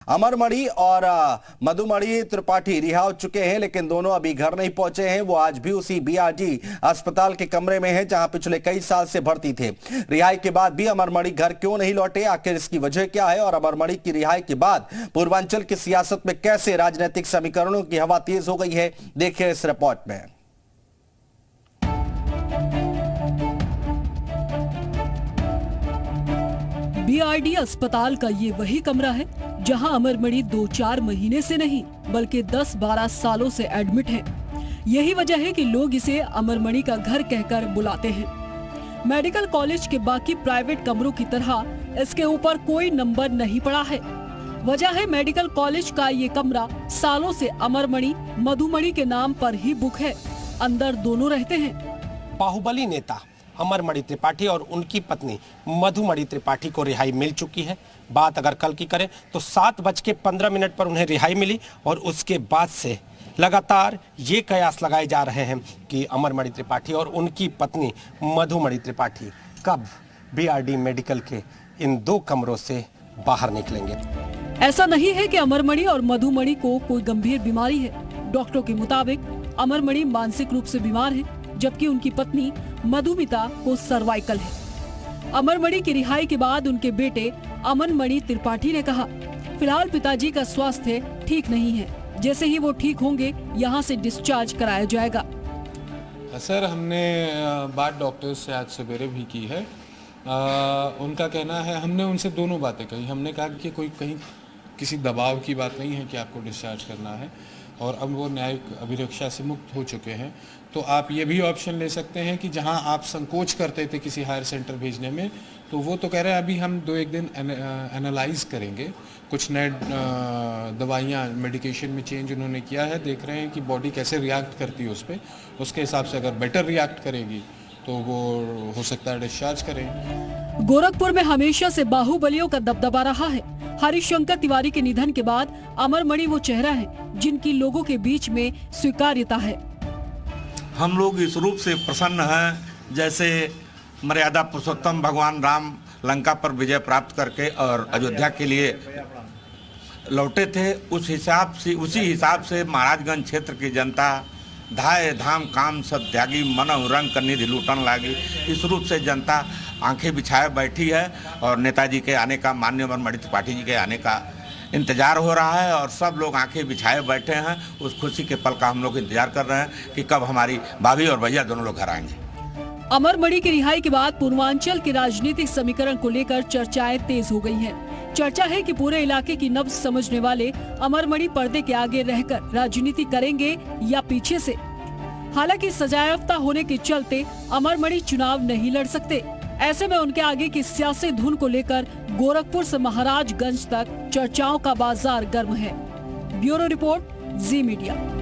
अमरमणि और मधुमणि त्रिपाठी रिहा हो चुके हैं, लेकिन दोनों अभी घर नहीं पहुंचे हैं। वो आज भी उसी बीआरडी अस्पताल के कमरे में हैं, जहां पिछले कई साल से भर्ती थे। रिहाई के बाद भी अमरमणि घर क्यों नहीं लौटे, आखिर इसकी वजह क्या है और अमरमणि की रिहाई के बाद पूर्वांचल की सियासत में कैसे राजनीतिक समीकरणों की हवा तेज हो गई है, देखिए इस रिपोर्ट में। बीआरडी अस्पताल का ये वही कमरा है जहां अमरमणि 2-4 महीने से नहीं बल्कि 10-12 सालों से एडमिट हैं। यही वजह है कि लोग इसे अमरमणि का घर कहकर बुलाते हैं। मेडिकल कॉलेज के बाकी प्राइवेट कमरों की तरह इसके ऊपर कोई नंबर नहीं पड़ा है। वजह है मेडिकल कॉलेज का ये कमरा सालों से अमरमणि मधुमणि के नाम पर ही बुक है। अंदर दोनों रहते हैं। बाहुबली नेता अमरमणि त्रिपाठी और उनकी पत्नी मधुमणि त्रिपाठी को रिहाई मिल चुकी है। बात अगर कल की करें तो 7:15 पर उन्हें रिहाई मिली और उसके बाद से लगातार ये कयास लगाए जा रहे हैं कि अमरमणि त्रिपाठी और उनकी पत्नी मधुमणि त्रिपाठी कब बीआरडी मेडिकल के इन 2 कमरों से बाहर निकलेंगे। ऐसा नहीं है कि अमरमणि और मधुमणि को कोई गंभीर बीमारी है। डॉक्टरों के मुताबिक अमरमणि मानसिक रूप से बीमार है, जबकि उनकी पत्नी मधुमिता को सर्वाइकल है। अमरमणि की रिहाई के बाद उनके बेटे अमनमणि त्रिपाठी ने कहा, फिलहाल पिताजी का स्वास्थ्य ठीक नहीं है, जैसे ही वो ठीक होंगे यहाँ से डिस्चार्ज कराया जाएगा। सर, हमने बात डॉक्टर से आज सवेरे भी की है। उनका कहना है, हमने उनसे दोनों बातें कही। हमने कहा कि कोई कहीं किसी दबाव की बात नहीं है कि आपको डिस्चार्ज करना है, और अब वो न्यायिक अभिरक्षा से मुक्त हो चुके हैं। तो आप ये भी ऑप्शन ले सकते हैं कि जहां आप संकोच करते थे किसी हायर सेंटर भेजने में, तो वो तो कह रहे हैं अभी हम 2-1 दिन एनालाइज करेंगे। कुछ नए दवाइयाँ मेडिकेशन में चेंज उन्होंने किया है, देख रहे हैं कि बॉडी कैसे रिएक्ट करती है उस पर। उसके हिसाब से अगर बेटर रिएक्ट करेगी तो वो हो सकता है डिस्चार्ज करें। गोरखपुर में हमेशा से बाहुबलियों का दबदबा रहा है। हरिशंकर तिवारी के निधन के बाद अमरमणि वो चेहरा है जिनकी लोगों के बीच में स्वीकार्यता है। हम लोग इस रूप से प्रसन्न हैं जैसे मर्यादा पुरुषोत्तम भगवान राम लंका पर विजय प्राप्त करके और अयोध्या के लिए लौटे थे। उसी हिसाब से महाराजगंज क्षेत्र की जनता धाय धाम काम सब त्यागी मनहु रंग कर निधि लूटन लागी। इस रूप से जनता आंखें बिछाए बैठी है और नेताजी के आने का, माननीय अमरमणि त्रिपाठी जी के आने का इंतजार हो रहा है और सब लोग आंखें बिछाए बैठे हैं। उस खुशी के पल का हम लोग इंतजार कर रहे हैं कि कब हमारी भाभी और भैया दोनों लोग घर आएंगे। अमरमणि की रिहाई के बाद पूर्वांचल के राजनीतिक समीकरण को लेकर चर्चाएं तेज हो गई हैं। चर्चा है कि पूरे इलाके की नब्ज समझने वाले अमरमणि पर्दे के आगे रहकर राजनीति करेंगे या पीछे से। हालांकि सजायाफ्ता होने के चलते अमरमणि चुनाव नहीं लड़ सकते। ऐसे में उनके आगे की सियासी धुन को लेकर गोरखपुर से महाराजगंज तक चर्चाओं का बाजार गर्म है। ब्यूरो रिपोर्ट, जी मीडिया।